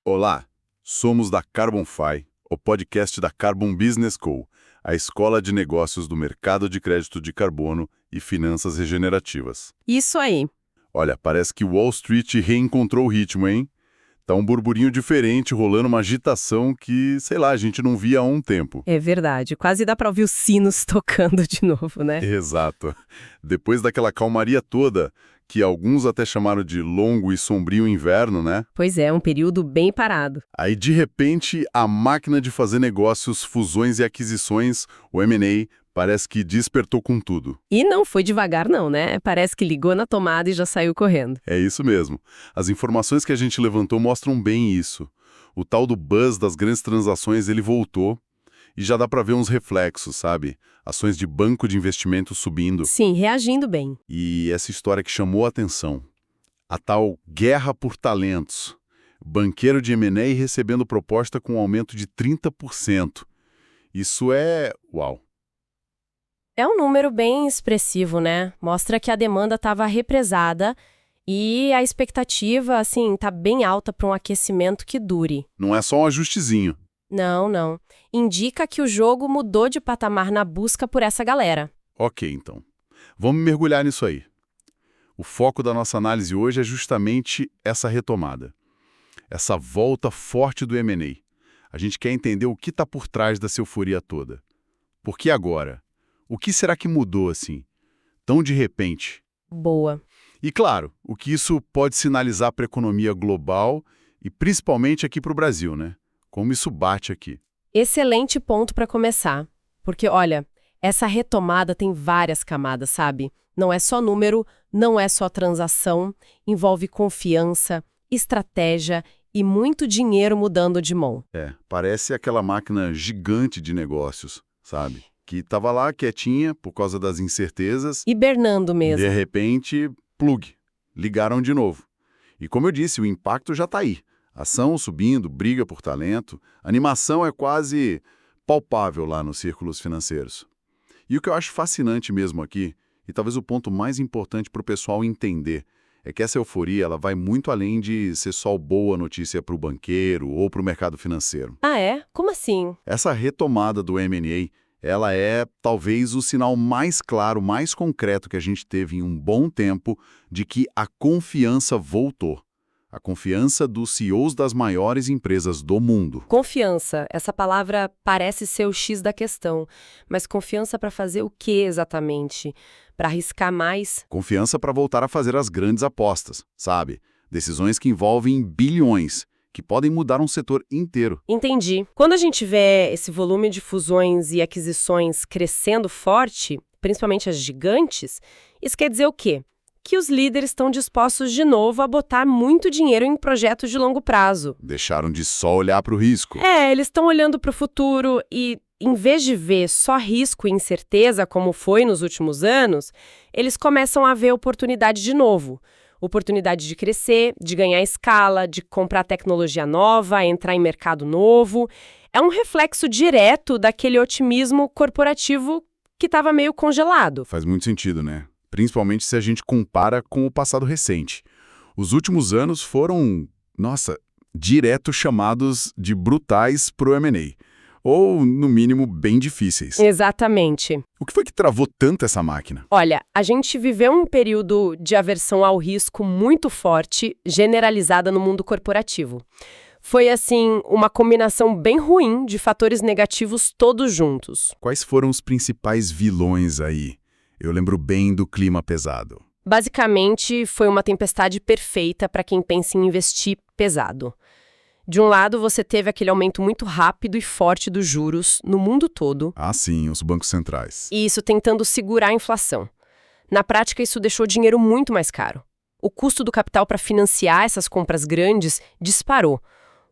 Olá, somos da CarbonFi, o podcast da Carbon Business Co., a escola de negócios do mercado de crédito de carbono e finanças regenerativas. Isso aí. Olha, parece que Wall Street reencontrou o ritmo, hein? Tá um burburinho diferente, rolando uma agitação que, sei lá, a gente não via há um tempo. É verdade. Quase dá para ouvir os sinos tocando de novo, né? Exato. Depois daquela calmaria toda, que alguns até chamaram de longo e sombrio inverno, né? Pois é, um período bem parado. Aí, de repente, a máquina de fazer negócios, fusões e aquisições, o M&A, parece que despertou com tudo. E não foi devagar não, né? Parece que ligou na tomada e já saiu correndo. É isso mesmo. As informações que a gente levantou mostram bem isso. O tal do buzz das grandes transações, ele voltou e já dá para ver uns reflexos, sabe? Ações de banco de investimento subindo. Sim, reagindo bem. E essa história que chamou a atenção. A tal guerra por talentos. Banqueiro de M&A recebendo proposta com um aumento de 30%. Isso é... uau! É um número bem expressivo, né? Mostra que a demanda estava represada e a expectativa, assim, tá bem alta para um aquecimento que dure. Não é só um ajustezinho. Não. Indica que o jogo mudou de patamar na busca por essa galera. Ok, então. Vamos mergulhar nisso aí. O foco da nossa análise hoje é justamente essa retomada. Essa volta forte do M&A. A gente quer entender o que está por trás dessa euforia toda. Por que agora? O que será que mudou assim? Tão de repente? Boa. E claro, o que isso pode sinalizar para a economia global e principalmente aqui para o Brasil, né? Como isso bate aqui. Excelente ponto para começar. Porque, olha, essa retomada tem várias camadas, sabe? Não é só número, não é só transação, envolve confiança, estratégia e muito dinheiro mudando de mão. Parece aquela máquina gigante de negócios, sabe? Que estava lá quietinha por causa das incertezas. Hibernando mesmo. De repente, plug. Ligaram de novo. E como eu disse, o impacto já está aí. Ação subindo, briga por talento, animação é quase palpável lá nos círculos financeiros. E o que eu acho fascinante mesmo aqui, e talvez o ponto mais importante para o pessoal entender, é que essa euforia ela vai muito além de ser só boa notícia para o banqueiro ou para o mercado financeiro. Ah, é? Como assim? Essa retomada do M&A, ela é talvez o sinal mais claro, mais concreto que a gente teve em um bom tempo de que a confiança voltou. A confiança dos CEOs das maiores empresas do mundo. Confiança. Essa palavra parece ser o X da questão. Mas confiança para fazer o quê exatamente? Para arriscar mais? Confiança para voltar a fazer as grandes apostas, sabe? Decisões que envolvem bilhões, que podem mudar um setor inteiro. Entendi. Quando a gente vê esse volume de fusões e aquisições crescendo forte, principalmente as gigantes, isso quer dizer o quê? Que os líderes estão dispostos de novo a botar muito dinheiro em projetos de longo prazo. Deixaram de só olhar para o risco. Eles estão olhando para o futuro e, em vez de ver só risco e incerteza, como foi nos últimos anos, eles começam a ver oportunidade de novo. Oportunidade de crescer, de ganhar escala, de comprar tecnologia nova, entrar em mercado novo. É um reflexo direto daquele otimismo corporativo que estava meio congelado. Faz muito sentido, né? Principalmente se a gente compara com o passado recente. Os últimos anos foram, direto chamados de brutais pro M&A. Ou, no mínimo, bem difíceis. Exatamente. O que foi que travou tanto essa máquina? Olha, a gente viveu um período de aversão ao risco muito forte, generalizada no mundo corporativo. Foi, assim, uma combinação bem ruim de fatores negativos todos juntos. Quais foram os principais vilões aí? Eu lembro bem do clima pesado. Basicamente, foi uma tempestade perfeita para quem pensa em investir pesado. De um lado, você teve aquele aumento muito rápido e forte dos juros no mundo todo. Ah, sim, os bancos centrais. E isso tentando segurar a inflação. Na prática, isso deixou o dinheiro muito mais caro. O custo do capital para financiar essas compras grandes disparou.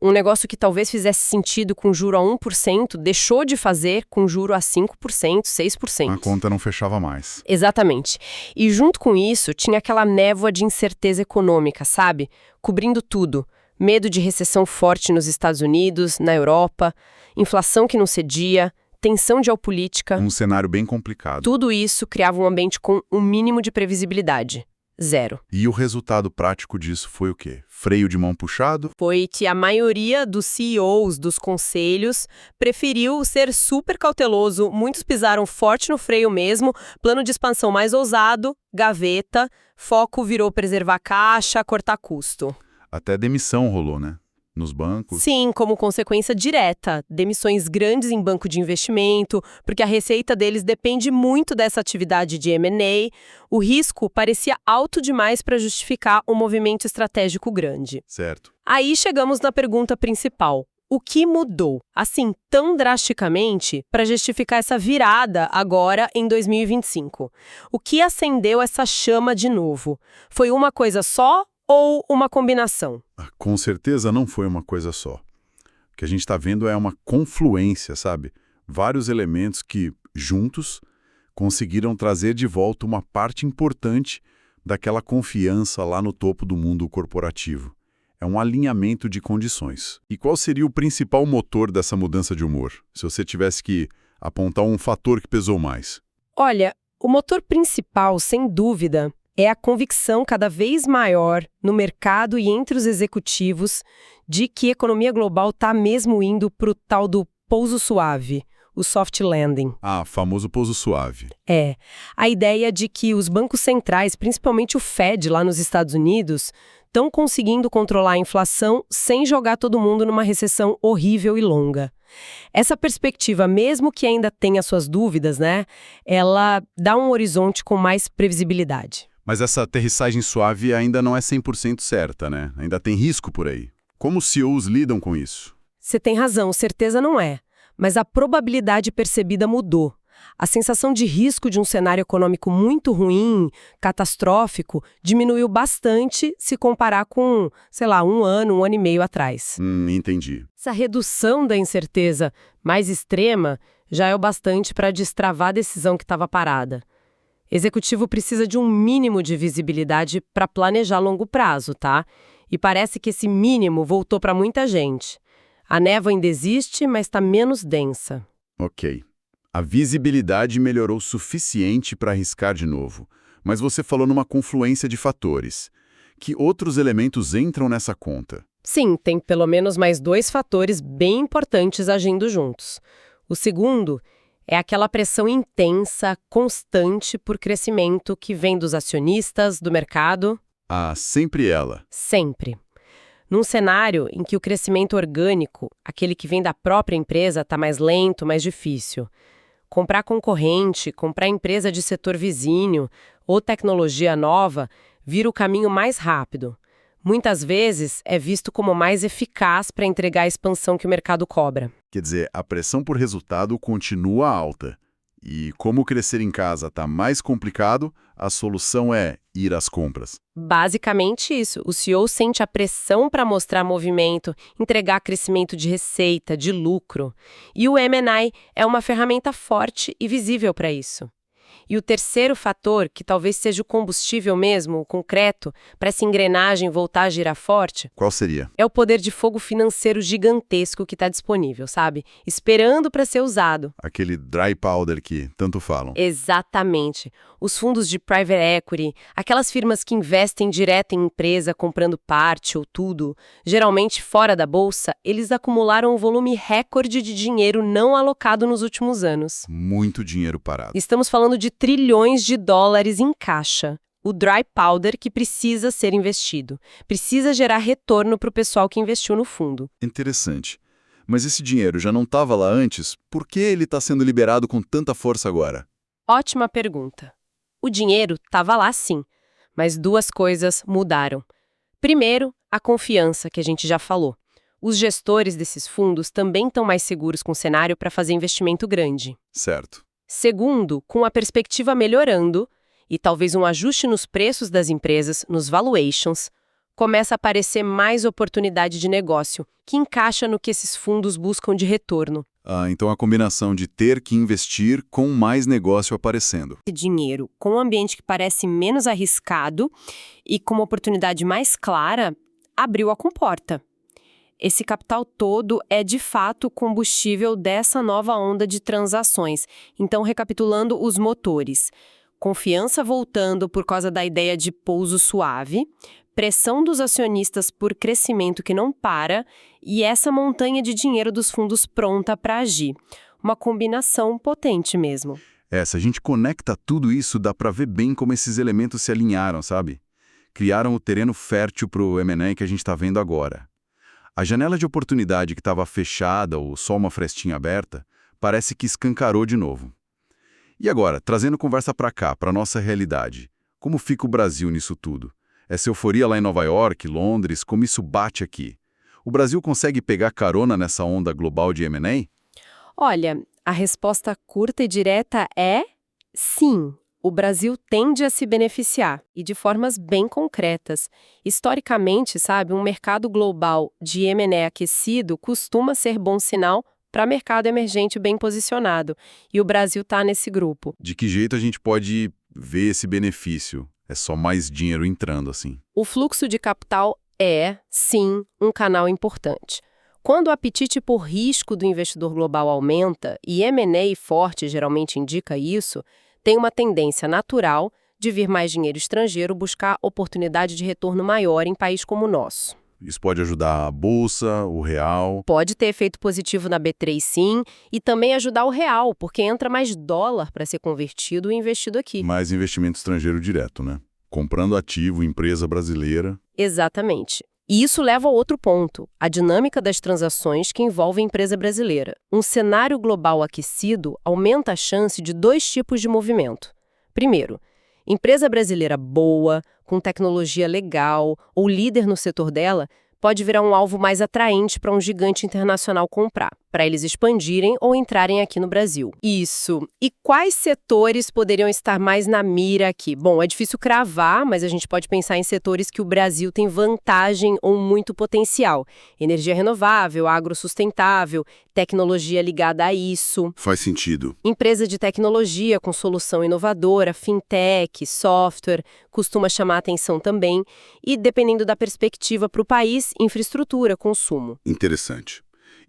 Um negócio que talvez fizesse sentido com juro a 1%, deixou de fazer com juro a 5%, 6%. A conta não fechava mais. Exatamente. E junto com isso, tinha aquela névoa de incerteza econômica, sabe? Cobrindo tudo. Medo de recessão forte nos Estados Unidos, na Europa, inflação que não cedia, tensão geopolítica. Um cenário bem complicado. Tudo isso criava um ambiente com um mínimo de previsibilidade. zero. E o resultado prático disso foi o quê? Freio de mão puxado? Foi que a maioria dos CEOs dos conselhos preferiu ser super cauteloso, muitos pisaram forte no freio mesmo, plano de expansão mais ousado, gaveta, foco virou preservar caixa, cortar custo. Até demissão rolou, né? Nos bancos. Sim, como consequência direta, demissões grandes em banco de investimento, porque a receita deles depende muito dessa atividade de M&A. O risco parecia alto demais para justificar um movimento estratégico grande. Certo. Aí chegamos na pergunta principal. O que mudou, assim, tão drasticamente, para justificar essa virada agora em 2025? O que acendeu essa chama de novo? Foi uma coisa só ou uma combinação? Com certeza não foi uma coisa só. O que a gente está vendo é uma confluência, sabe? Vários elementos que, juntos, conseguiram trazer de volta uma parte importante daquela confiança lá no topo do mundo corporativo. É um alinhamento de condições. E qual seria o principal motor dessa mudança de humor? Se você tivesse que apontar um fator que pesou mais. Olha, o motor principal, sem dúvida, é a convicção cada vez maior no mercado e entre os executivos de que a economia global está mesmo indo para o tal do pouso suave, o soft landing. Ah, famoso pouso suave. É, a ideia de que os bancos centrais, principalmente o Fed lá nos Estados Unidos, estão conseguindo controlar a inflação sem jogar todo mundo numa recessão horrível e longa. Essa perspectiva, mesmo que ainda tenha suas dúvidas, né, ela dá um horizonte com mais previsibilidade. Mas essa aterrissagem suave ainda não é 100% certa, né? Ainda tem risco por aí. Como os CEOs lidam com isso? Você tem razão, certeza não é. Mas a probabilidade percebida mudou. A sensação de risco de um cenário econômico muito ruim, catastrófico, diminuiu bastante se comparar com, sei lá, um ano e meio atrás. Entendi. Essa redução da incerteza mais extrema já é o bastante para destravar a decisão que estava parada. Executivo precisa de um mínimo de visibilidade para planejar a longo prazo, tá? E parece que esse mínimo voltou para muita gente. A névoa ainda existe, mas está menos densa. Ok. A visibilidade melhorou o suficiente para arriscar de novo. Mas você falou numa confluência de fatores. Que outros elementos entram nessa conta? Sim, tem pelo menos mais 2 fatores bem importantes agindo juntos. O segundo é aquela pressão intensa, constante por crescimento que vem dos acionistas, do mercado. Ah, sempre ela. Sempre. Num cenário em que o crescimento orgânico, aquele que vem da própria empresa, está mais lento, mais difícil. Comprar concorrente, comprar empresa de setor vizinho ou tecnologia nova vira o caminho mais rápido. Muitas vezes é visto como mais eficaz para entregar a expansão que o mercado cobra. Quer dizer, a pressão por resultado continua alta. E como crescer em casa está mais complicado, a solução é ir às compras. Basicamente isso. O CEO sente a pressão para mostrar movimento, entregar crescimento de receita, de lucro. E o M&A é uma ferramenta forte e visível para isso. E o terceiro fator, que talvez seja o combustível mesmo, o concreto, para essa engrenagem voltar a girar forte, Qual seria? é o poder de fogo financeiro gigantesco que está disponível, sabe? Esperando para ser usado. Aquele dry powder que tanto falam. Exatamente. Os fundos de private equity, aquelas firmas que investem direto em empresa comprando parte ou tudo, geralmente fora da bolsa, eles acumularam um volume recorde de dinheiro não alocado nos últimos anos. Muito dinheiro parado. Estamos falando de trilhões de dólares em caixa. O dry powder que precisa ser investido. Precisa gerar retorno para o pessoal que investiu no fundo. Interessante. Mas esse dinheiro já não estava lá antes? Por que ele está sendo liberado com tanta força agora? Ótima pergunta. O dinheiro estava lá sim, mas 2 coisas mudaram. Primeiro, a confiança, que a gente já falou. Os gestores desses fundos também estão mais seguros com o cenário para fazer investimento grande. Certo. Segundo, com a perspectiva melhorando, e talvez um ajuste nos preços das empresas, nos valuations, começa a aparecer mais oportunidade de negócio, que encaixa no que esses fundos buscam de retorno. Então a combinação de ter que investir com mais negócio aparecendo. Dinheiro com um ambiente que parece menos arriscado e com uma oportunidade mais clara, abriu a comporta. Esse capital todo é, de fato, o combustível dessa nova onda de transações. Então, recapitulando os motores. Confiança voltando por causa da ideia de pouso suave, pressão dos acionistas por crescimento que não para e essa montanha de dinheiro dos fundos pronta para agir. Uma combinação potente mesmo. Se a gente conecta tudo isso, dá para ver bem como esses elementos se alinharam, sabe? Criaram o terreno fértil para o M&A que a gente está vendo agora. A janela de oportunidade que estava fechada ou só uma frestinha aberta, parece que escancarou de novo. E agora, trazendo conversa para cá, para nossa realidade, como fica o Brasil nisso tudo? Essa euforia lá em Nova York, Londres, como isso bate aqui? O Brasil consegue pegar carona nessa onda global de M&A? Olha, a resposta curta e direta é sim. O Brasil tende a se beneficiar, e de formas bem concretas. Historicamente, sabe, um mercado global de M&A aquecido costuma ser bom sinal para mercado emergente bem posicionado, e o Brasil está nesse grupo. De que jeito a gente pode ver esse benefício? É só mais dinheiro entrando, assim. O fluxo de capital é, sim, um canal importante. Quando o apetite por risco do investidor global aumenta, e M&A forte geralmente indica isso, tem uma tendência natural de vir mais dinheiro estrangeiro buscar oportunidade de retorno maior em país como o nosso. Isso pode ajudar a bolsa, o real. Pode ter efeito positivo na B3, sim, e também ajudar o real, porque entra mais dólar para ser convertido e investido aqui. Mais investimento estrangeiro direto, né? Comprando ativo, empresa brasileira. Exatamente. E isso leva a outro ponto, a dinâmica das transações que envolvem a empresa brasileira. Um cenário global aquecido aumenta a chance de dois tipos de movimento. Primeiro, empresa brasileira boa, com tecnologia legal ou líder no setor dela, pode virar um alvo mais atraente para um gigante internacional comprar, para eles expandirem ou entrarem aqui no Brasil. Isso. E quais setores poderiam estar mais na mira aqui? Bom, é difícil cravar, mas a gente pode pensar em setores que o Brasil tem vantagem ou muito potencial. Energia renovável, agrosustentável, tecnologia ligada a isso. Faz sentido. Empresa de tecnologia com solução inovadora, fintech, software, costuma chamar a atenção também. E, dependendo da perspectiva para o país, infraestrutura, consumo. Interessante.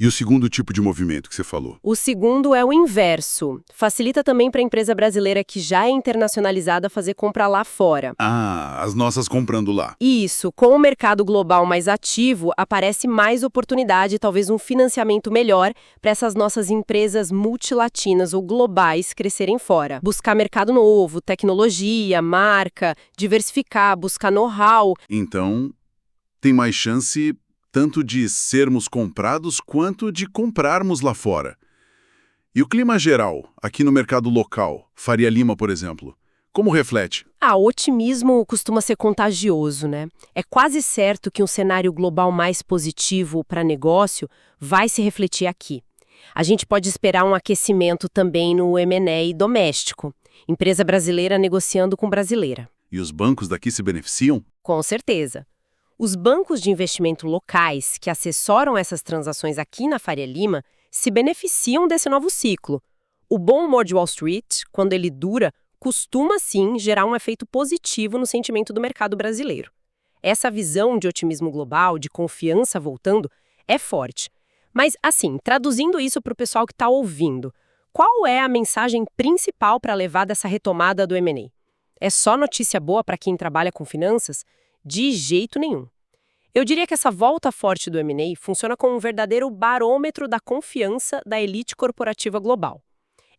E o segundo tipo de movimento que você falou? O segundo é o inverso. Facilita também para a empresa brasileira que já é internacionalizada fazer compra lá fora. Ah, as nossas comprando lá. Isso, com o mercado global mais ativo, aparece mais oportunidade e talvez um financiamento melhor para essas nossas empresas multilatinas ou globais crescerem fora. Buscar mercado novo, tecnologia, marca, diversificar, buscar know-how. Então, tem mais chance tanto de sermos comprados quanto de comprarmos lá fora. E o clima geral, aqui no mercado local, Faria Lima, por exemplo, como reflete? O otimismo costuma ser contagioso, né? É quase certo que um cenário global mais positivo para negócio vai se refletir aqui. A gente pode esperar um aquecimento também no M&A doméstico. Empresa brasileira negociando com brasileira. E os bancos daqui se beneficiam? Com certeza. Os bancos de investimento locais que assessoram essas transações aqui na Faria Lima se beneficiam desse novo ciclo. O bom humor de Wall Street, quando ele dura, costuma sim gerar um efeito positivo no sentimento do mercado brasileiro. Essa visão de otimismo global, de confiança voltando, é forte. Mas, assim, traduzindo isso para o pessoal que está ouvindo, qual é a mensagem principal para levar dessa retomada do M&A? É só notícia boa para quem trabalha com finanças? De jeito nenhum. Eu diria que essa volta forte do M&A funciona como um verdadeiro barômetro da confiança da elite corporativa global.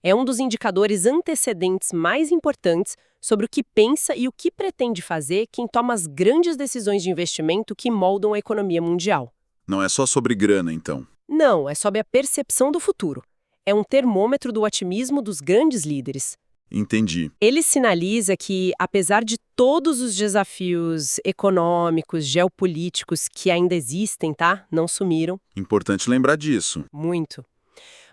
É um dos indicadores antecedentes mais importantes sobre o que pensa e o que pretende fazer quem toma as grandes decisões de investimento que moldam a economia mundial. Não é só sobre grana, então. Não, é sobre a percepção do futuro. É um termômetro do otimismo dos grandes líderes. Entendi. Ele sinaliza que, apesar de todos os desafios econômicos, geopolíticos que ainda existem, tá? Não sumiram. Importante lembrar disso. Muito.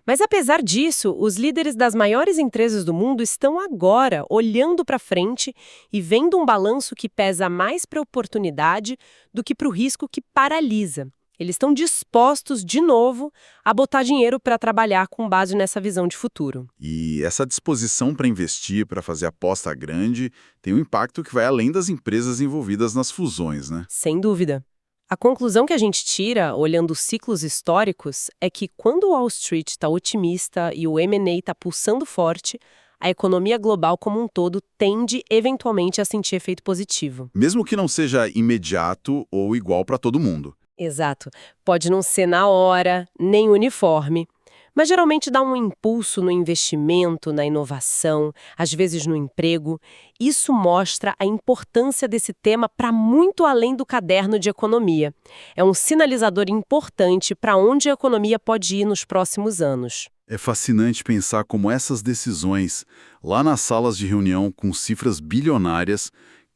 Mas, apesar disso, os líderes das maiores empresas do mundo estão agora olhando para frente e vendo um balanço que pesa mais para a oportunidade do que para o risco que paralisa. Eles estão dispostos, de novo, a botar dinheiro para trabalhar com base nessa visão de futuro. E essa disposição para investir, para fazer aposta grande, tem um impacto que vai além das empresas envolvidas nas fusões, né? Sem dúvida. A conclusão que a gente tira, olhando os ciclos históricos, é que quando o Wall Street está otimista e o M&A está pulsando forte, a economia global como um todo tende eventualmente a sentir efeito positivo. Mesmo que não seja imediato ou igual para todo mundo. Exato. Pode não ser na hora, nem uniforme, mas geralmente dá um impulso no investimento, na inovação, às vezes no emprego. Isso mostra a importância desse tema para muito além do caderno de economia. É um sinalizador importante para onde a economia pode ir nos próximos anos. É fascinante pensar como essas decisões, lá nas salas de reunião com cifras bilionárias,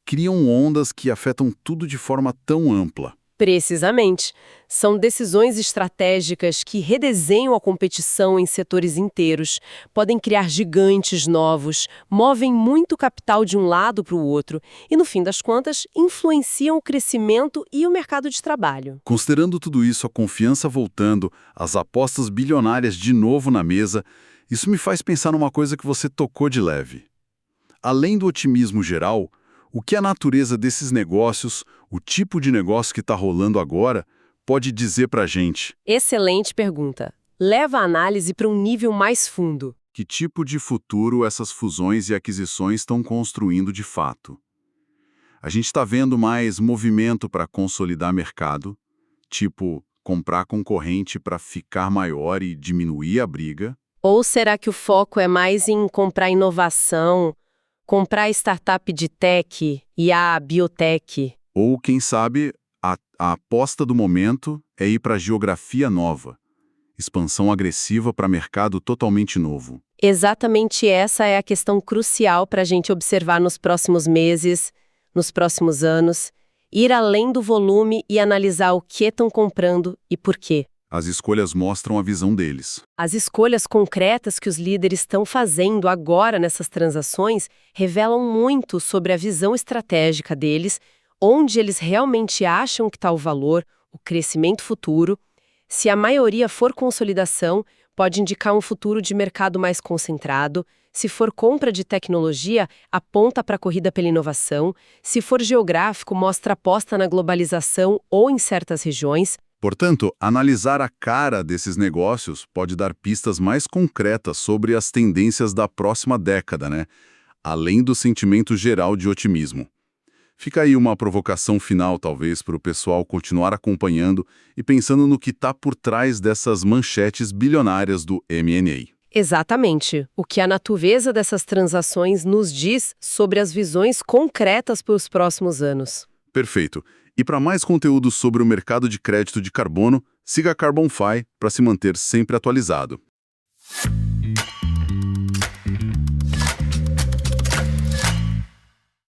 criam ondas que afetam tudo de forma tão ampla. Precisamente. São decisões estratégicas que redesenham a competição em setores inteiros, podem criar gigantes novos, movem muito capital de um lado para o outro e, no fim das contas, influenciam o crescimento e o mercado de trabalho. Considerando tudo isso, a confiança voltando, as apostas bilionárias de novo na mesa, isso me faz pensar numa coisa que você tocou de leve. Além do otimismo geral, o que a natureza desses negócios, o tipo de negócio que está rolando agora, pode dizer para a gente? Excelente pergunta. Leva a análise para um nível mais fundo. Que tipo de futuro essas fusões e aquisições estão construindo de fato? A gente está vendo mais movimento para consolidar mercado, tipo comprar concorrente para ficar maior e diminuir a briga, Ou será que o foco é mais em comprar inovação, comprar startup de tech e a biotech? ou, quem sabe, a aposta do momento é ir para geografia nova, expansão agressiva para mercado totalmente novo. Exatamente essa é a questão crucial para a gente observar nos próximos meses, nos próximos anos, ir além do volume e analisar o que estão comprando e por quê. As escolhas mostram a visão deles. As escolhas concretas que os líderes estão fazendo agora nessas transações revelam muito sobre a visão estratégica deles, onde eles realmente acham que está o valor, o crescimento futuro. Se a maioria for consolidação, pode indicar um futuro de mercado mais concentrado. Se for compra de tecnologia, aponta para a corrida pela inovação. Se for geográfico, mostra aposta na globalização ou em certas regiões. Portanto, analisar a cara desses negócios pode dar pistas mais concretas sobre as tendências da próxima década, né? Além do sentimento geral de otimismo. Fica aí uma provocação final, talvez, para o pessoal continuar acompanhando e pensando no que está por trás dessas manchetes bilionárias do M&A. Exatamente. O que a natureza dessas transações nos diz sobre as visões concretas para os próximos anos. Perfeito. E para mais conteúdo sobre o mercado de crédito de carbono, siga a CarbonFi para se manter sempre atualizado.